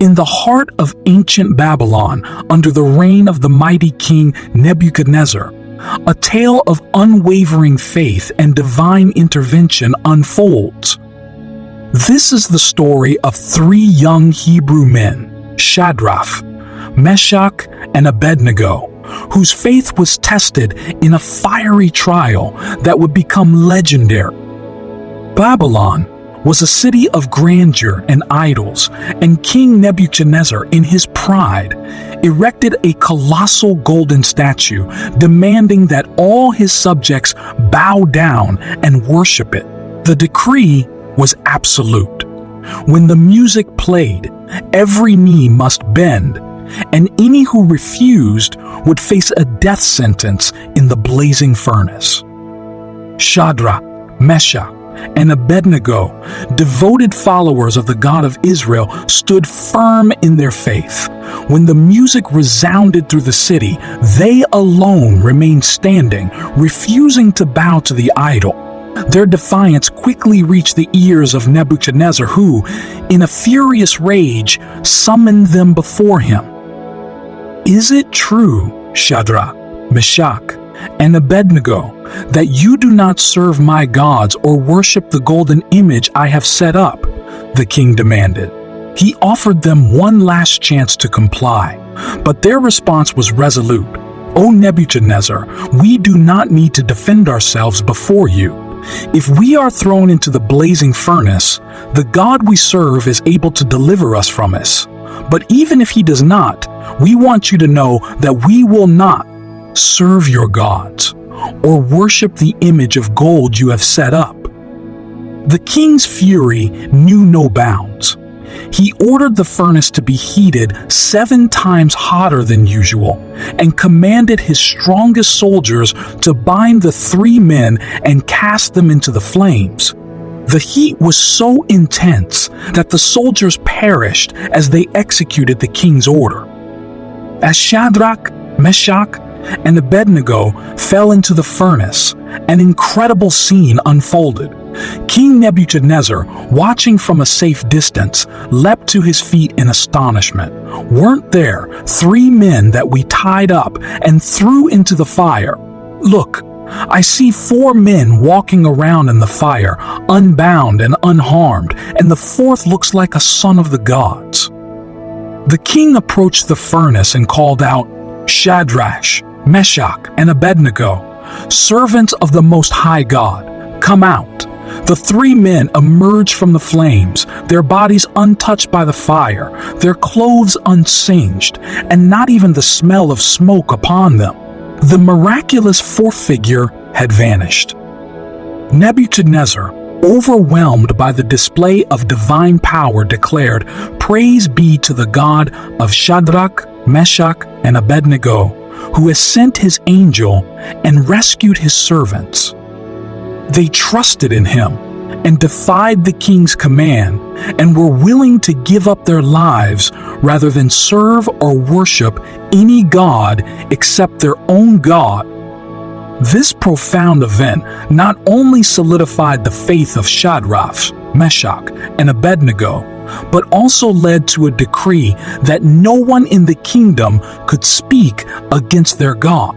In the heart of ancient Babylon, under the reign of the mighty King Nebuchadnezzar, a tale of unwavering faith and divine intervention unfolds. This is the story of three young Hebrew men, Shadrach, Meshach, and Abednego, whose faith was tested in a fiery trial that would become legendary. Babylon was a city of grandeur and idols, and King Nebuchadnezzar, in his pride, erected a colossal golden statue, demanding that all his subjects bow down and worship it. The decree was absolute. When the music played, every knee must bend, and any who refused would face a death sentence in the blazing furnace. Shadrach, Meshach, and Abednego, devoted followers of the God of Israel, stood firm in their faith. When the music resounded through the city, they alone remained standing, refusing to bow to the idol. Their defiance quickly reached the ears of Nebuchadnezzar, who, in a furious rage, summoned them before him. "Is it true, Shadrach, Meshach, and Abednego, that you do not serve my gods or worship the golden image I have set up?" the king demanded. He offered them one last chance to comply, but their response was resolute. "O Nebuchadnezzar, we do not need to defend ourselves before you. If we are thrown into the blazing furnace, the God we serve is able to deliver us from it. But even if he does not, we want you to know that we will not serve your gods or worship the image of gold you have set up." The king's fury knew no bounds. He ordered the furnace to be heated 7 times hotter than usual and commanded his strongest soldiers to bind the 3 men and cast them into the flames. The heat was so intense that the soldiers perished as they executed the king's order. As Shadrach, Meshach, and Abednego fell into the furnace, an incredible scene unfolded. King Nebuchadnezzar, watching from a safe distance, leapt to his feet in astonishment. "Weren't there 3 men that we tied up and threw into the fire? Look, I see 4 men walking around in the fire, unbound and unharmed, and the 4th looks like a son of the gods." The king approached the furnace and called out, "Shadrach, Meshach, and Abednego, servants of the Most High God, come out." The 3 men emerged from the flames, their bodies untouched by the fire, their clothes unsinged, and not even the smell of smoke upon them. The miraculous 4th figure had vanished. Nebuchadnezzar, overwhelmed by the display of divine power, declared, "Praise be to the God of Shadrach, Meshach, and Abednego, who has sent his angel and rescued his servants." They trusted in him and defied the king's command and were willing to give up their lives rather than serve or worship any god except their own God. This profound event not only solidified the faith of Shadrach, Meshach, and Abednego, but also led to a decree that no one in the kingdom could speak against their God.